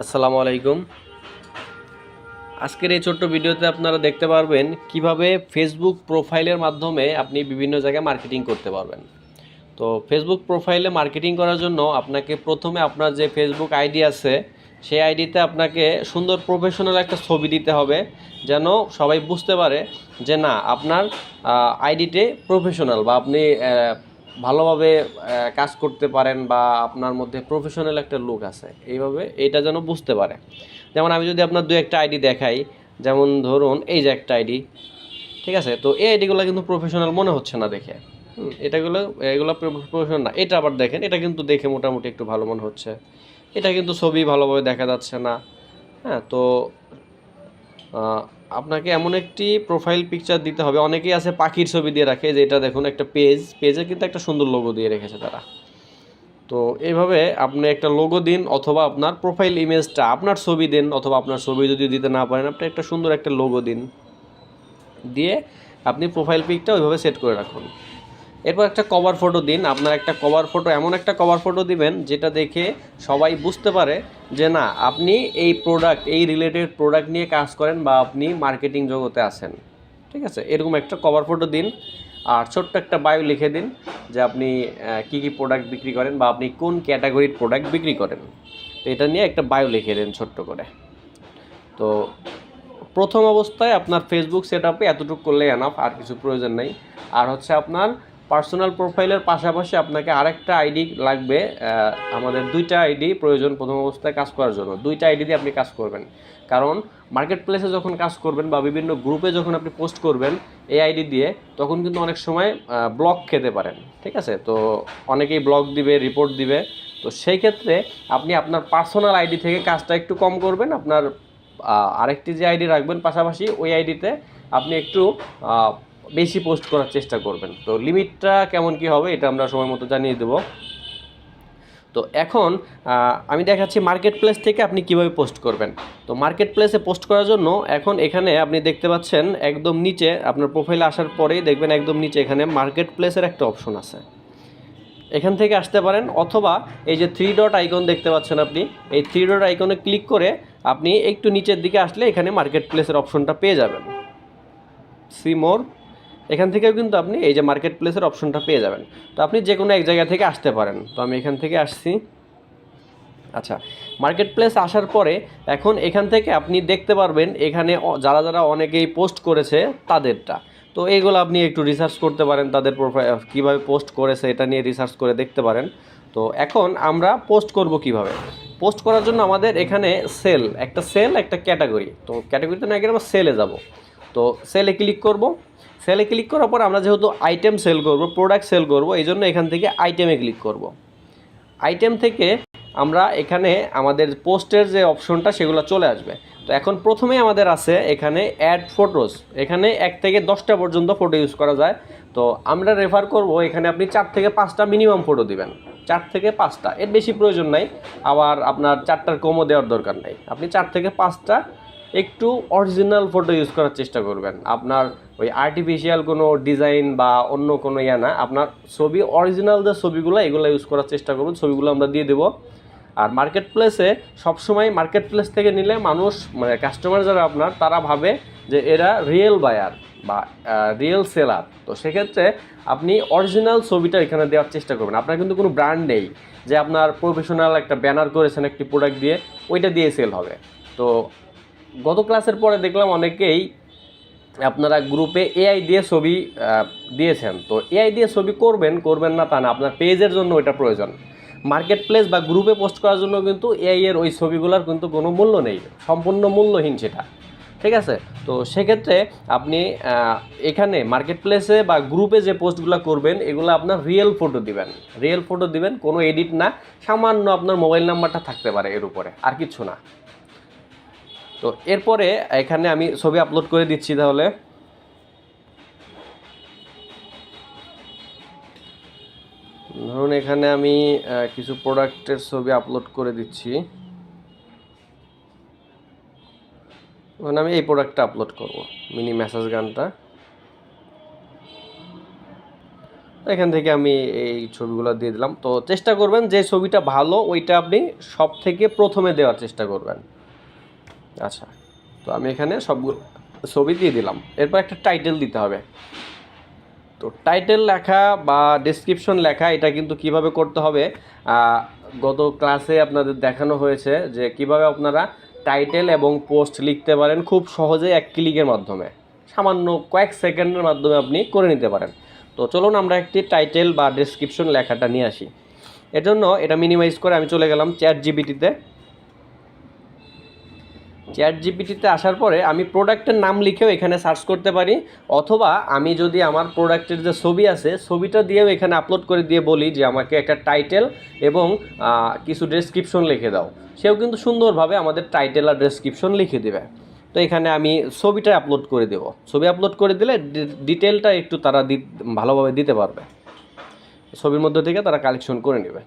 আসসালামু আলাইকুম। আজকের এই ছোট্ট ভিডিওতে আপনারা দেখতে পারবেন কিভাবে ফেসবুক প্রোফাইলের মাধ্যমে আপনি বিভিন্ন জায়গায় মার্কেটিং করতে পারবেন। তো ফেসবুক প্রোফাইলে মার্কেটিং করার জন্য আপনাকে প্রথমে আপনার যে ফেসবুক আইডি আছে সেই আইডিতে আপনাকে সুন্দর প্রফেশনাল একটা ছবি দিতে হবে, যেন সবাই বুঝতে পারে যে না আপনার আইডিতে প্রফেশনাল বা আপনি ভালোভাবে কাজ করতে পারেন বা আপনার মধ্যে প্রফেশনাল একটা লুক আছে, এইভাবে এটা যেন বুঝতে পারে। যেমন আমি যদি আপনার দু একটা আইডি দেখাই, যেমন ধরুন এই যে একটা আইডি, ঠিক আছে? তো এই আইডিগুলো কিন্তু প্রফেশনাল মনে হচ্ছে না দেখে। এগুলো প্রফেশনাল না। এটা আবার দেখেন, এটা কিন্তু দেখে মোটামুটি একটু ভালো মনে হচ্ছে। এটা কিন্তু ছবি ভালোভাবে দেখা যাচ্ছে না। হ্যাঁ, তো আপনাকে এমন একটি প্রোফাইল পিকচার দিতে হবে। অনেকেই আছে পাখির ছবি দিয়ে রাখে, যে এটা দেখুন একটা পেজে কিন্তু একটা সুন্দর লোগো দিয়ে রেখেছে তারা। তো এইভাবে আপনি একটা লোগো দিন, অথবা আপনার প্রোফাইল ইমেজটা আপনার ছবি দিন, অথবা আপনার ছবি যদি দিতে না পারেন আপনি একটা সুন্দর একটা লোগো দিন, দিয়ে আপনি প্রোফাইল পিকটা ওইভাবে সেট করে রাখুন। এরপর একটা কভার ফটো দিন। আপনার একটা কভার ফটো, এমন একটা কভার ফটো দিবেন যেটা দেখে সবাই বুঝতে পারে যে না আপনি এই রিলেটেড প্রোডাক্ট নিয়ে কাজ করেন বা আপনি মার্কেটিং জগতে আছেন। ঠিক আছে, এরকম একটা কভার ফটো দিন। আর ছোট্ট একটা বায়ো লিখে দিন যে আপনি কী কী প্রোডাক্ট বিক্রি করেন বা আপনি কোন ক্যাটাগরির প্রোডাক্ট বিক্রি করেন। তো এটা নিয়ে একটা বায়ো লিখে দিন ছোট্ট করে। তো প্রথম অবস্থায় আপনার ফেসবুক সেট আপে এতটুকু করলেই এনাফ, আর কিছু প্রয়োজন নেই। আর হচ্ছে আপনার পার্সোনাল প্রোফাইলের পাশাপাশি আপনাকে আরেকটা আইডি লাগবে। আমাদের দুইটা আইডি প্রয়োজন প্রথম অবস্থায় কাজ করার জন্য। দুইটা আইডি দিয়ে আপনি কাজ করবেন, কারণ মার্কেট প্লেসে যখন কাজ করবেন বা বিভিন্ন গ্রুপে যখন আপনি পোস্ট করবেন এই আইডি দিয়ে, তখন কিন্তু অনেক সময় ব্লক খেতে পারেন। ঠিক আছে, তো অনেকেই ব্লক দিবে, রিপোর্ট দিবে। তো সেই ক্ষেত্রে আপনি আপনার পার্সোনাল আইডি থেকে কাজটা একটু কম করবেন। আপনার আরেকটি যে আইডি রাখবেন পাশাপাশি, ওই আইডিতে আপনি একটু বেশি পোস্ট করার চেষ্টা করবেন। তো লিমিটটা কেমন কি হবে এটা আমরা সময় মতো জানিয়ে দেবো। তো এখন আমি দেখাচ্ছি মার্কেট প্লেস থেকে আপনি কিভাবে পোস্ট করবেন। তো মার্কেট প্লেসে পোস্ট করার জন্য এখন এখানে আপনি দেখতে পাচ্ছেন একদম নিচে, আপনার প্রোফাইলে আসার পরেই দেখবেন একদম নিচে এখানে মার্কেট প্লেসের একটা অপশন আছে। এখান থেকে আসতে পারেন, অথবা এই যে 3 ডট আইকন দেখতে পাচ্ছেন আপনি, এই 3 ডট আইকনে ক্লিক করে আপনি একটু নিচের দিকে আসলে এখানে মার্কেট প্লেসের অপশনটা পেয়ে যাবেন। সি মোর, এখান থেকেও কিন্তু আপনি এই যে মার্কেট প্লেসের অপশনটা পেয়ে যাবেন। তো আপনি যে কোনো এক জায়গা থেকে আসতে পারেন। তো আমি এখান থেকে আসছি। আচ্ছা, মার্কেট প্লেস আসার পরে এখন এখান থেকে আপনি দেখতে পারবেন এখানে যারা যারা অনেকেই পোস্ট করেছে তাদেরটা। তো এইগুলো আপনি একটু রিসার্চ করতে পারেন, তাদের প্রোফাইল কীভাবে পোস্ট করেছে এটা নিয়ে রিসার্চ করে দেখতে পারেন। তো এখন আমরা পোস্ট করব কিভাবে। পোস্ট করার জন্য আমাদের এখানে একটা ক্যাটাগরি, তো ক্যাটাগরিতে না গেলে আমরা সেলে যাব। তো সেলে ক্লিক করব। সেলে ক্লিক করার পর আমরা যেহেতু আইটেম সেল করব, প্রোডাক্ট সেল করব, এই জন্য এখান থেকে আইটেমে ক্লিক করব। আইটেম থেকে আমরা এখানে আমাদের পোস্টের যে অপশনটা সেগুলো চলে আসবে। তো এখন প্রথমেই আমাদের আছে এখানে অ্যাড ফটোস, এখানে 1 থেকে 10টা পর্যন্ত ফটো ইউজ করা যায়। তো আমরা রেফার করব এখানে আপনি 4 থেকে 5টা মিনিমাম ফটো দিবেন। 4 থেকে 5টা, এর বেশি প্রয়োজন নাই। আবার আপনার 4টার কমও দেওয়ার দরকার নেই। আপনি 4 থেকে 5টা একটু অরিজিনাল ফটো ইউজ করার চেষ্টা করবেন। আপনার ওই আর্টিফিশিয়াল কোনো ডিজাইন বা অন্য কোনো না, আপনার ছবি অরিজিনাল যে ছবিগুলো এগুলো ইউজ করার চেষ্টা করবেন। ছবিগুলো আমরা দিয়ে দেবো। আর মার্কেট প্লেসে সবসময় মার্কেট প্লেস থেকে নিলে মানুষ, মানে কাস্টমার যারা আপনার, তারা ভাবে যে এরা রিয়েল বায়ার বা রিয়েল সেলার। তো সেক্ষেত্রে আপনি অরিজিনাল ছবিটা এখানে দেওয়ার চেষ্টা করবেন। আপনার কিন্তু কোনো ব্র্যান্ড নেই যে আপনার প্রফেশনাল একটা ব্যানার করেছেন একটি প্রোডাক্ট দিয়ে, ওইটা দিয়ে সেল হবে। তো গত ক্লাসের পরে দেখলাম অনেকেই আপনারা গ্রুপে এআই দিয়ে ছবি দিয়েছেন। তো এআই দিয়ে ছবি করবেন না তা না, আপনার পেজের জন্য ওইটা প্রয়োজন। মার্কেট প্লেস বা গ্রুপে পোস্ট করার জন্য কিন্তু এআই এর ওই ছবিগুলোর কিন্তু কোনো মূল্য নেই, সম্পূর্ণ মূল্যহীন সেটা। ঠিক আছে, তো সেক্ষেত্রে আপনি এখানে মার্কেট প্লেসে বা গ্রুপে যে পোস্টগুলো করবেন এগুলো আপনার রিয়েল ফটো দিবেন, কোনো এডিট না। সামান্য আপনার মোবাইল নাম্বারটা থাকতে পারে এর উপরে, আর কিছু না। তো এরপরে এখানে আমি ছবি আপলোড করে দিচ্ছি। তাহলে ধরুন এখানে আমি কিছু প্রোডাক্টের ছবি আপলোড করে দিচ্ছি। মানে আমি এই প্রোডাক্টটা আপলোড করব, মিনি মেসেজ গানটা। এখান থেকে আমি এই ছবিগুলো দিয়ে দিলাম। তো চেষ্টা করবেন যে ছবিটা ভালো ওইটা আপনি সব থেকে প্রথমে দেওয়ার চেষ্টা করবেন। আচ্ছা, তো আমি এখানে সবগুলো ছবি দিয়ে দিলাম। এরপর একটা টাইটেল দিতে হবে। তো টাইটেল লেখা বা ডেসক্রিপশন লেখা এটা কিন্তু কিভাবে করতে হবে গত ক্লাসে আপনাদের দেখানো হয়েছে যে কিভাবে আপনারা টাইটেল এবং পোস্ট লিখতে পারেন খুব সহজে এক ক্লিকের মাধ্যমে, সামান্য কয়েক সেকেন্ডের মাধ্যমে আপনি করে নিতে পারেন। তো চলুন আমরা একটি টাইটেল বা ডেসক্রিপশন লেখাটা নিয়ে আসি। এর জন্য এটা মিনিমাইজ করে আমি চলে গেলাম চ্যাট জিপিটিতে। চ্যাট জিপিটিতে আসার পরে আমি প্রোডাক্টের নাম লিখেও এখানে সার্চ করতে পারি, অথবা আমি যদি আমার প্রোডাক্টের যে ছবি আছে ছবিটা দিয়েও এখানে আপলোড করে দিয়ে বলি যে আমাকে একটা টাইটেল এবং কিছু ডেসক্রিপশন লিখে দাও, সেও কিন্তু সুন্দরভাবে আমাদের টাইটেল আর ডেসক্রিপশন লিখে দেবে। তো এখানে আমি ছবিটা আপলোড করে দেব। ছবি আপলোড করে দিলে ডিটেলটা একটু তারা ভালোভাবে দিতে পারবে, ছবির মধ্যে থেকে তারা কালেকশন করে নেবে।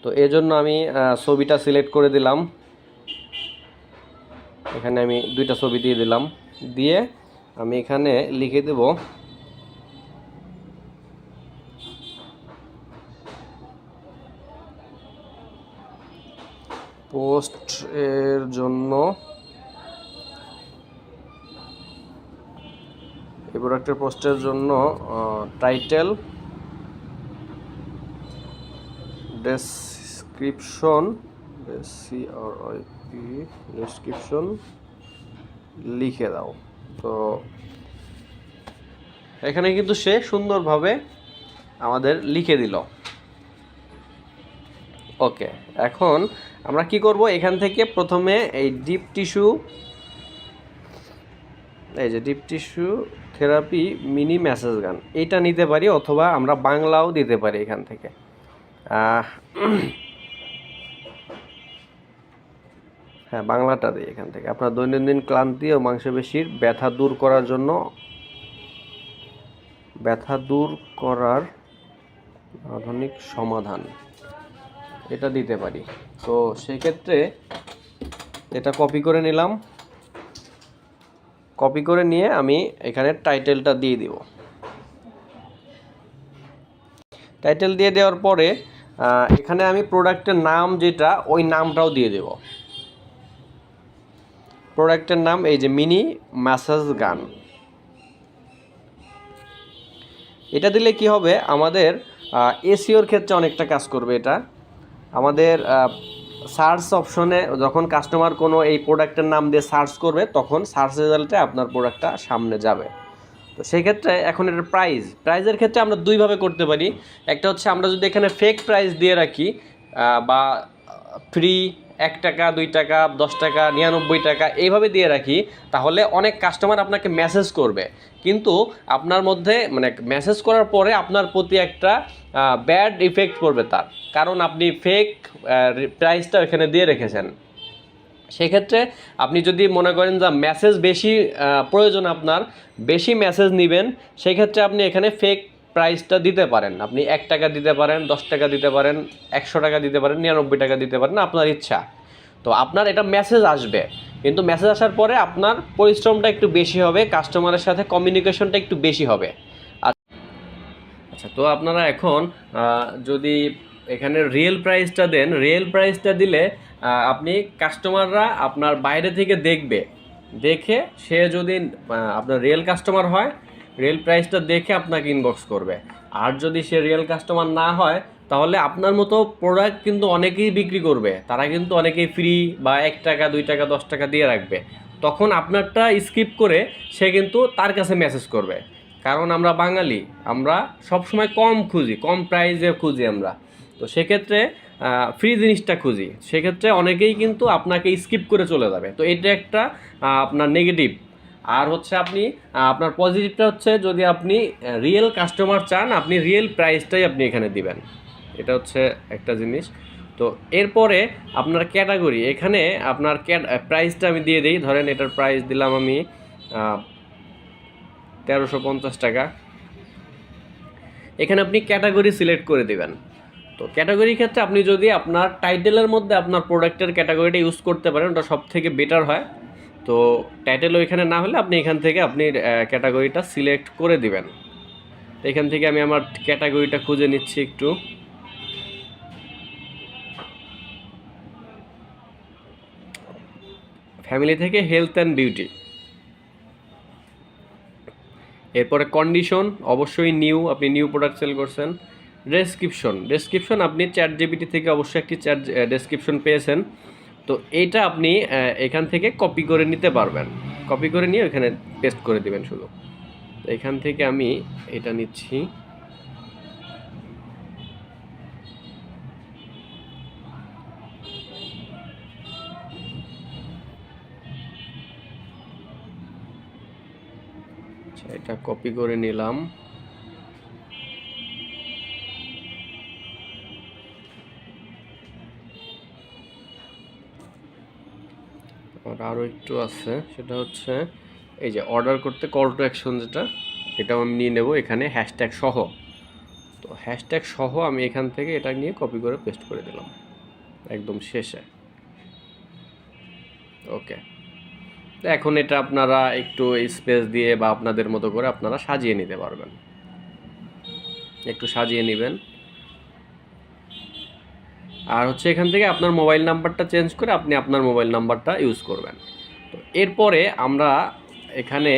তো এর জন্য আমি ছবিটা সিলেক্ট করে দিলাম। এখানে আমি দুইটা ছবি দিয়ে দিলাম, দিয়ে আমি এখানে লিখে দেব পোস্ট এর জন্য, এই প্রোডাক্টের পোস্টের জন্য টাইটেল ডেসক্রিপশন ডেসক্রিপশন লিখে দাও। তো এখানে কিন্তু সে সুন্দরভাবে আমাদের লিখে দিল। ওকে, এখন আমরা কি করব, এখান থেকে প্রথমে এই ডিপ টিস্যু, এই যে deep tissue therapy mini message গান এটা নিতে পারি, অথবা আমরা বাংলাও দিতে পারি এখান থেকে। হ্যাঁ, বাংলাটা দিই এখান থেকে। আপনার দৈনন্দিন ক্লান্তি ও মাংসপেশির ব্যথা দূর করার জন্য, ব্যথা দূর করার আধুনিক সমাধান, এটা দিতে পারি। তো সেক্ষেত্রে এটা কপি করে নিলাম। কপি করে নিয়ে আমি এখানে টাইটেলটা দিয়ে দিব। টাইটেল দিয়ে দেওয়ার পরে এখানে আমি প্রোডাক্টের নাম যেটা ওই নামটাও দিয়ে দেব। প্রোডাক্টের নাম এই যে মিনি ম্যাসাজ গান। এটা দিলে কি হবে, আমাদের এসইওর ক্ষেত্রে অনেকটা কাজ করবে। এটা আমাদের সার্চ অপশনে যখন কাস্টমার কোনো এই প্রোডাক্টের নাম দিয়ে সার্চ করবে তখন সার্চ রেজাল্টে আপনার প্রোডাক্টটা সামনে যাবে। তো সেই ক্ষেত্রে এখন এটার প্রাইজের ক্ষেত্রে আমরা দুইভাবে করতে পারি। একটা হচ্ছে আমরা যদি এখানে ফেক প্রাইস দিয়ে রাখি বা ফ্রি 1 টাকা 2 টাকা 10 টাকা 99 টাকা এইভাবে দিয়ে রাখি, তাহলে অনেক কাস্টমার আপনাকে মেসেজ করবে, কিন্তু আপনার মধ্যে মানে মেসেজ করার পরে আপনার প্রতি একটা ব্যাড ইফেক্ট পড়বে তার, কারণ আপনি ফেক প্রাইসটা এখানে দিয়ে রেখেছেন। সেক্ষেত্রে আপনি যদি মনে করেন যে মেসেজ বেশি প্রয়োজন, আপনার বেশি মেসেজ নেবেন, সেক্ষেত্রে আপনি এখানে ফেক প্রাইসটা দিতে পারেন। আপনি 1 টাকা দিতে পারেন, 10 টাকা দিতে পারেন, 100 টাকা দিতে পারেন, 99 টাকা দিতে পারেন, আপনার ইচ্ছা। তো আপনার এটা মেসেজ আসবে, কিন্তু মেসেজ আসার পরে আপনার পরিশ্রমটা একটু বেশি হবে, কাস্টমারের সাথে কমিউনিকেশনটা একটু বেশি হবে। আচ্ছা, তো আপনারা এখন যদি এখানে রিয়েল প্রাইসটা দেন, রিয়েল প্রাইসটা দিলে আপনি কাস্টমাররা আপনার বাইরে থেকে দেখবে, দেখে সে যদি আপনার রিয়েল কাস্টমার হয় রিয়েল প্রাইসটা দেখে আপনাকে ইনবক্স করবে। আর যদি সে রিয়েল কাস্টমার না হয় তাহলে আপনার মতো প্রোডাক্ট কিন্তু অনেকেই বিক্রি করবে, তারা কিন্তু অনেকেই ফ্রি বা 1 টাকা 2 টাকা 10 টাকা দিয়ে রাখবে, তখন আপনারটা স্কিপ করে সে কিন্তু তার কাছে মেসেজ করবে। কারণ আমরা বাঙালি, আমরা সবসময় কম খুঁজি, কম প্রাইসে খুঁজি আমরা। তো সেক্ষেত্রে ফ্রি জিনিসটা খুঁজি, সেক্ষেত্রে অনেকেই কিন্তু আপনাকে স্কিপ করে চলে যাবে। তো এটা একটা আপনার নেগেটিভ। আর হচ্ছে আপনি আপনার পজিটিভটা হচ্ছে যদি আপনি রিয়েল কাস্টমার চান, আপনি রিয়েল প্রাইসটাই আপনি এখানে দিবেন, এটা হচ্ছে একটা জিনিস। তো এরপরে আপনার ক্যাটাগরি, এখানে আপনার প্রাইসটা আমি দিয়ে দিই। ধরেন এটার প্রাইস দিলাম আমি 1350 টাকা। এখানে আপনি ক্যাটাগরি সিলেক্ট করে দেবেন। তো ক্যাটাগরির ক্ষেত্রে আপনি যদি আপনার টাইটেলের মধ্যে আপনার প্রোডাক্টের ক্যাটাগরিটা ইউজ করতে পারেন, ওটা সব থেকে বেটার হয়। তো টাইটেল ওইখানে না হলে আপনি এখান থেকে আপনি ক্যাটাগরিটা সিলেক্ট করে দিবেন। তো এখান থেকে আমি আমার ক্যাটাগরিটা খুঁজে নিচ্ছি একটু। ফ্যামিলি থেকে হেলথ অ্যান্ড বিউটি, এরপরে কন্ডিশন অবশ্যই নিউ, আপনি নিউ প্রোডাক্ট সেল করছেন। ডেসক্রিপশন আপনি চ্যাট জিপিটি থেকে অবশ্যই একটি ডেসক্রিপশন পেয়েছেন। তো এইটা আপনি এখান থেকে কপি করে নিতে পারবেন, কপি করে নিয়ে ওইখানে পেস্ট করে দিবেন শুধু। তো এখান থেকে আমি এটা নিচ্ছি। আচ্ছা, এটা কপি করে নিলাম। আর আরও একটু আছে, সেটা হচ্ছে এই যে অর্ডার করতে কল টু অ্যাকশন যেটা, এটাও আমি নিয়ে নেব এখানে হ্যাশট্যাগ সহ। তো হ্যাশট্যাগ সহ আমি এখান থেকে এটা নিয়ে কপি করে পেস্ট করে দিলাম একদম শেষে। ওকে, তো এখন এটা আপনারা একটু স্পেস দিয়ে বা আপনাদের মতো করে আপনারা সাজিয়ে নিতে পারবেন, একটু সাজিয়ে নেবেন। আর হচ্ছে এখান থেকে আপনার মোবাইল নাম্বারটা চেঞ্জ করে আপনি আপনার মোবাইল নাম্বারটা ইউজ করবেন। তো এরপরে আমরা এখানে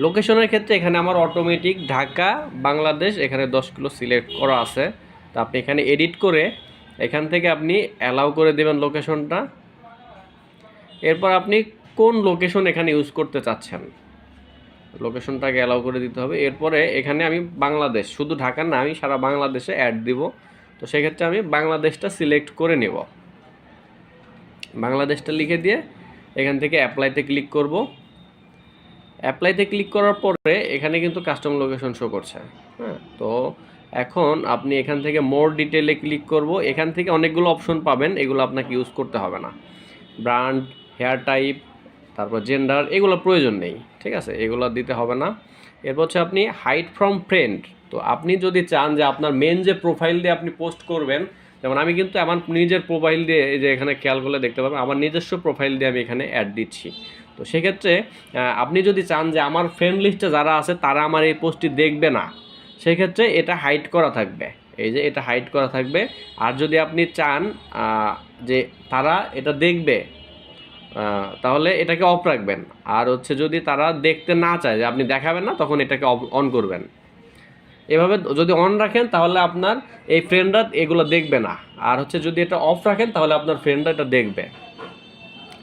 লোকেশনের ক্ষেত্রে এখানে আমার অটোমেটিক ঢাকা বাংলাদেশ এখানে 10 কিলো সিলেক্ট করা আছে। তো আপনি এখানে এডিট করে এখান থেকে আপনি অ্যালাউ করে দেবেন লোকেশনটা। এরপর আপনি কোন লোকেশন এখানে ইউজ করতে চাচ্ছেন, লোকেশনটাকে অ্যালাউ করে দিতে হবে। এরপরে এখানে আমি বাংলাদেশ, শুধু ঢাকা না, আমি সারা বাংলাদেশে অ্যাড দিব। তো সেক্ষেত্রে আমি বাংলাদেশটা সিলেক্ট করে নেব, বাংলাদেশটা লিখে দিয়ে এখান থেকে অ্যাপ্লাইতে ক্লিক করব। অ্যাপ্লাইতে ক্লিক করার পরে এখানে কিন্তু কাস্টম লোকেশন শো করছে। হ্যাঁ, তো এখন আপনি এখান থেকে মোর ডিটেলে ক্লিক করব। এখান থেকে অনেকগুলো অপশন পাবেন, এগুলো আপনাকে ইউজ করতে হবে না। ব্র্যান্ড, হেয়ার টাইপ, তারপর জেন্ডার, এগুলো প্রয়োজন নেই, ঠিক আছে, এগুলো দিতে হবে না। এরপর হচ্ছে আপনি হাইড ফ্রম ফ্রেন্ড। তো আপনি যদি চান যে আপনার মেন যে প্রোফাইল দিয়ে আপনি পোস্ট করবেন, যেমন আমি কিন্তু আমার নিজের প্রোফাইল দিয়ে, এই যে এখানে খেয়াল করলে দেখতে পাবেন আমার নিজস্ব প্রোফাইল দিয়ে আমি এখানে অ্যাড দিচ্ছি। তো সেক্ষেত্রে আপনি যদি চান যে আমার ফ্রেন্ড লিস্টে যারা আছে তারা আমার এই পোস্টটি দেখবে না, সেক্ষেত্রে এটা হাইড করা থাকবে, এই যে এটা হাইড করা থাকবে। আর যদি আপনি চান যে তারা এটা দেখবে, তাহলে এটাকে অফ রাখবেন। আর হচ্ছে যদি তারা দেখতে না চায়, যে আপনি দেখাবেন না, তখন এটাকে অন করবেন। এভাবে যদি অন রাখেন তাহলে আপনার এই ফ্রেন্ডরা এগুলো দেখবে না, আর হচ্ছে যদি এটা অফ রাখেন তাহলে আপনার ফ্রেন্ডরা এটা দেখবে।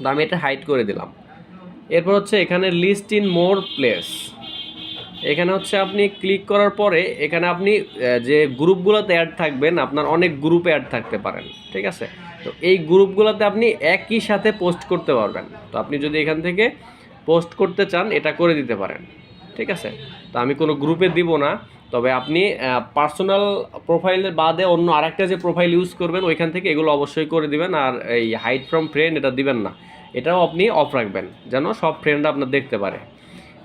তো আমি এটা হাইড করে দিলাম। এরপর হচ্ছে এখানে লিস্ট ইন মোর প্লেস, এখানে হচ্ছে আপনি ক্লিক করার পরে এখানে আপনি যে গ্রুপগুলোতে অ্যাড থাকবেন, আপনার অনেক গ্রুপে অ্যাড থাকতে পারেন, ঠিক আছে। তো এই গ্রুপগুলোতে আপনি একই সাথে পোস্ট করতে পারবেন। তো আপনি যদি এখান থেকে পোস্ট করতে চান এটা করে দিতে পারেন, ঠিক আছে। তো আমি কোনো গ্রুপে দিব না, তবে আপনি পার্সোনাল প্রোফাইলের বাদে অন্য আরেকটা যে প্রোফাইল ইউজ করবেন ওইখান থেকে এগুলো অবশ্যই করে দিবেন। আর এই হাইড ফ্রম ফ্রেন্ড এটা দিবেন না, এটাও আপনি অফ রাখবেন যেন সব ফ্রেন্ডরা আপনার দেখতে পারে।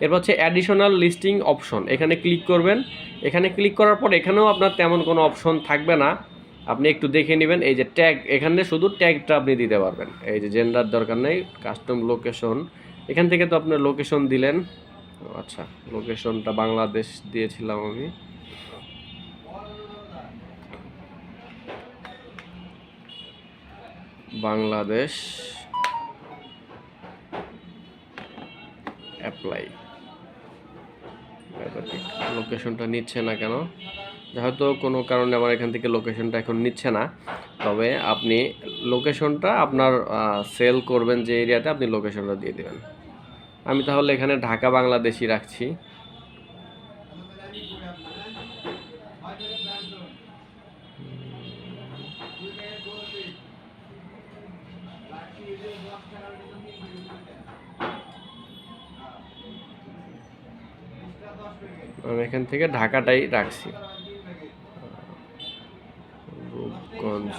এরপর হচ্ছে অ্যাডিশনাল লিস্টিং অপশন, এখানে ক্লিক করবেন। এখানে ক্লিক করার পর এখানেও আপনার তেমন কোনো অপশন থাকবে না, আপনি একটু দেখে নেবেন। এই যে ট্যাগ, এখানে শুধু ট্যাগটা আপনি দিতে পারবেন। এই যে জেন্ডার দরকার নেই, কাস্টম লোকেশন, এখান থেকে তো আপনার লোকেশন দিলেন। আচ্ছা, লোকেশনটা বাংলাদেশ দিয়েছিলাম আমি। বাংলাদেশ, অ্যাপ্লাই। লোকেশনটা নিচ্ছে না কেন, হয়তো কোনো কারণে আমার এখান থেকে লোকেশনটা এখন নিচ্ছে না। তবে আপনি লোকেশনটা আপনার সেল করবেন যে এরিয়াতে, আপনি লোকেশনটা দিয়ে দেবেন। আমি তাহলে এখানে ঢাকা বাংলাদেশি রাখছি। আমি এখান থেকে ঢাকাটাই রাখছি, রূপগঞ্জ।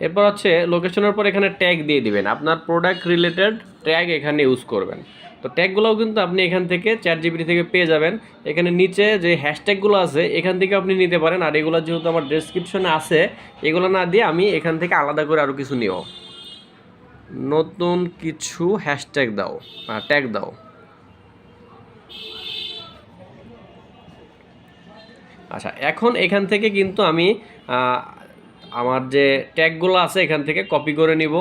এরপর হচ্ছে লোকেশনের পর এখানে ট্যাগ দিয়ে দিবেন, আপনার প্রোডাক্ট রিলেটেড ট্যাগ এখানে ইউজ করবেন। তো ট্যাগগুলোও কিন্তু আপনি এখান থেকে ChatGPT থেকে পেয়ে যাবেন। এখানে নিচে যে হ্যাশট্যাগুলো আছে এখান থেকে আপনি নিতে পারেন। আর এগুলো যেহেতু আমার ডেসক্রিপশনে আছে, এগুলো না দিয়ে আমি এখান থেকে আলাদা করে আরও কিছু নিব। নতুন কিছু হ্যাশট্যাগ দাও, ট্যাগ দাও। আচ্ছা, এখন এখান থেকে কিন্তু আমি আমার যে ট্যাগগুলো আছে এখান থেকে কপি করে নিব।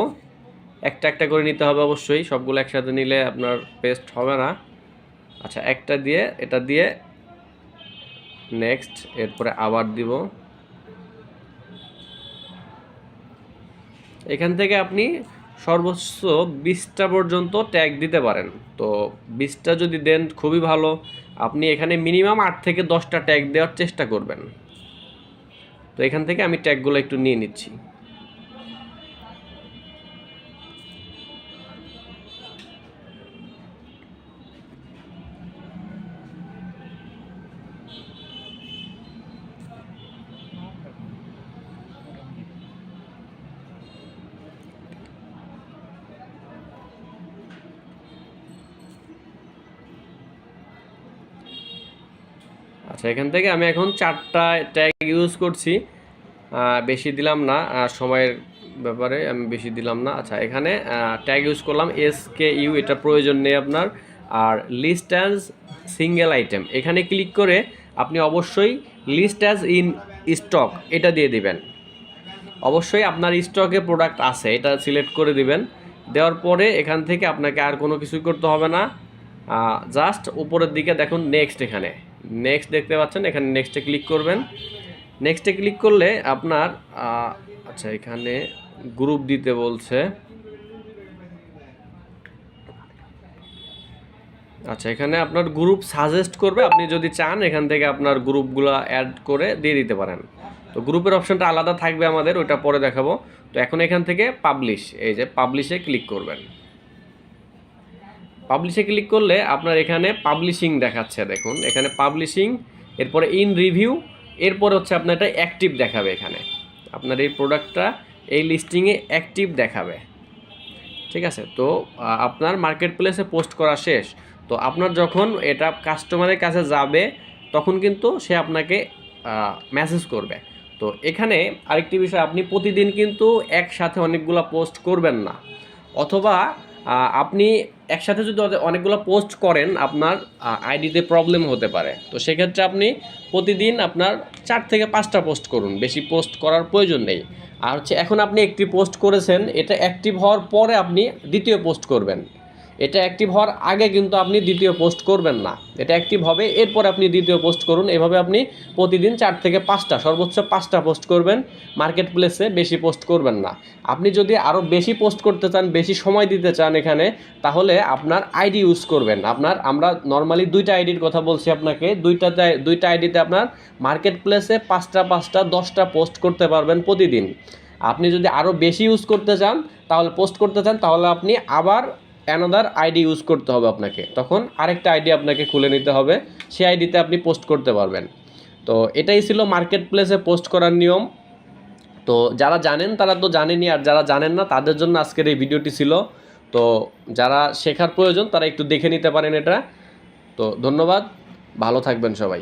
একটা একটা করে নিতে হবে অবশ্যই, সবগুলো একসাথে নিলে আপনার পেস্ট হবে না। আচ্ছা, একটা দিয়ে এটা দিয়ে নেক্সট, এরপরে আবার দিব। এখান থেকে আপনি সর্বোচ্চ 20টা পর্যন্ত ট্যাগ দিতে পারেন। তো 20টা যদি দেন খুবই ভালো। আপনি এখানে মিনিমাম 8 থেকে 10টা ট্যাগ দেওয়ার চেষ্টা করবেন। তো এখান থেকে আমি ট্যাগগুলো একটু নিয়ে নিচ্ছি। আচ্ছা, এখান থেকে আমি এখন 4টা ট্যাগ ইউজ করছি, বেশি দিলাম না, সময়ের ব্যাপারে আমি বেশি দিলাম না। আচ্ছা, এখানে ট্যাগ ইউজ করলাম SKU, এটা প্রয়োজন নেই আপনার। আর লিস্ট অ্যাজ সিঙ্গেল আইটেম, এখানে ক্লিক করে আপনি অবশ্যই লিস্ট অ্যাজ ইন স্টক এটা দিয়ে দিবেন। অবশ্যই আপনার স্টকে প্রোডাক্ট আছে এটা সিলেক্ট করে দিবেন। দেওয়ার পরে এখান থেকে আপনাকে আর কোনো কিছুই করতে হবে না। জাস্ট উপরের দিকে দেখুন নেক্সট, এখানে নেক্সট দেখতে পাচ্ছেন, এখানে নেক্সটে ক্লিক করবেন। নেক্সটে ক্লিক করলে আপনার আচ্ছা, এখানে গ্রুপ দিতে বলছে। আচ্ছা, এখানে আপনার গ্রুপ সাজেস্ট করবে, আপনি যদি চান এখান থেকে আপনার গ্রুপগুলো অ্যাড করে দিয়ে দিতে পারেন। তো গ্রুপের অপশনটা আলাদা থাকবে আমাদের, ওইটা পরে দেখাবো। তো এখন এখান থেকে পাবলিশ, এই যে পাবলিশে ক্লিক করবেন। পাবলিশে ক্লিক করলে আপনার এখানে পাবলিশিং দেখাচ্ছে, দেখুন এখানে পাবলিশিং, এরপরে ইন রিভিউ, এরপর হচ্ছে আপনার এটা অ্যাক্টিভ দেখাবে। এখানে আপনার এই প্রোডাক্টটা এই লিস্টিংয়ে অ্যাক্টিভ দেখাবে। ঠিক আছে, তো আপনার মার্কেট প্লেসে পোস্ট করা শেষ। তো আপনার যখন এটা কাস্টমারের কাছে যাবে তখন কিন্তু সে আপনাকে মেসেজ করবে। তো এখানে আরেকটি বিষয়, আপনি প্রতিদিন কিন্তু একসাথে অনেকগুলো পোস্ট করবেন না, অথবা আপনি একসাথে যদি অনেকগুলো পোস্ট করেন আপনার আইডিতে প্রবলেম হতে পারে। তো সেক্ষেত্রে আপনি প্রতিদিন আপনার 4 থেকে 5টা পোস্ট করুন, বেশি পোস্ট করার প্রয়োজন নেই। আর হচ্ছে এখন আপনি একটি পোস্ট করেছেন, এটা অ্যাক্টিভ হওয়ার পরে আপনি দ্বিতীয় পোস্ট করবেন। এটা অ্যাক্টিভ হওয়ার আগে কিন্তু আপনি দ্বিতীয় পোস্ট করবেন না, এটা অ্যাক্টিভ হবে এরপর আপনি দ্বিতীয় পোস্ট করুন। এভাবে আপনি প্রতিদিন 4 থেকে 5টা, সর্বোচ্চ 5টা পোস্ট করবেন মার্কেট প্লেসে, বেশি পোস্ট করবেন না। আপনি যদি আরও বেশি পোস্ট করতে চান, বেশি সময় দিতে চান এখানে, তাহলে আপনার আইডি ইউজ করবেন। আমরা নর্মালি 2টা আইডির কথা বলছি আপনাকে, 2টা আইডিতে আপনার মার্কেট প্লেসে 5টা 10টা পোস্ট করতে পারবেন প্রতিদিন। আপনি যদি আরও বেশি ইউজ করতে চান, তাহলে আপনি আবার অ্যানাদার আইডি ইউজ করতে হবে আপনাকে, তখন আরেকটা আইডি আপনাকে খুলে নিতে হবে, সেই আইডিতে আপনি পোস্ট করতে পারবেন। তো এটাই ছিল মার্কেট প্লেসে পোস্ট করার নিয়ম। তো যারা জানেন তারা তো জানেনই, আর যারা জানেন না তাদের জন্য আজকের এই ভিডিওটি ছিল। তো যারা শেখার প্রয়োজন তারা একটু দেখে নিতে পারেন এটা। তো ধন্যবাদ, ভালো থাকবেন সবাই।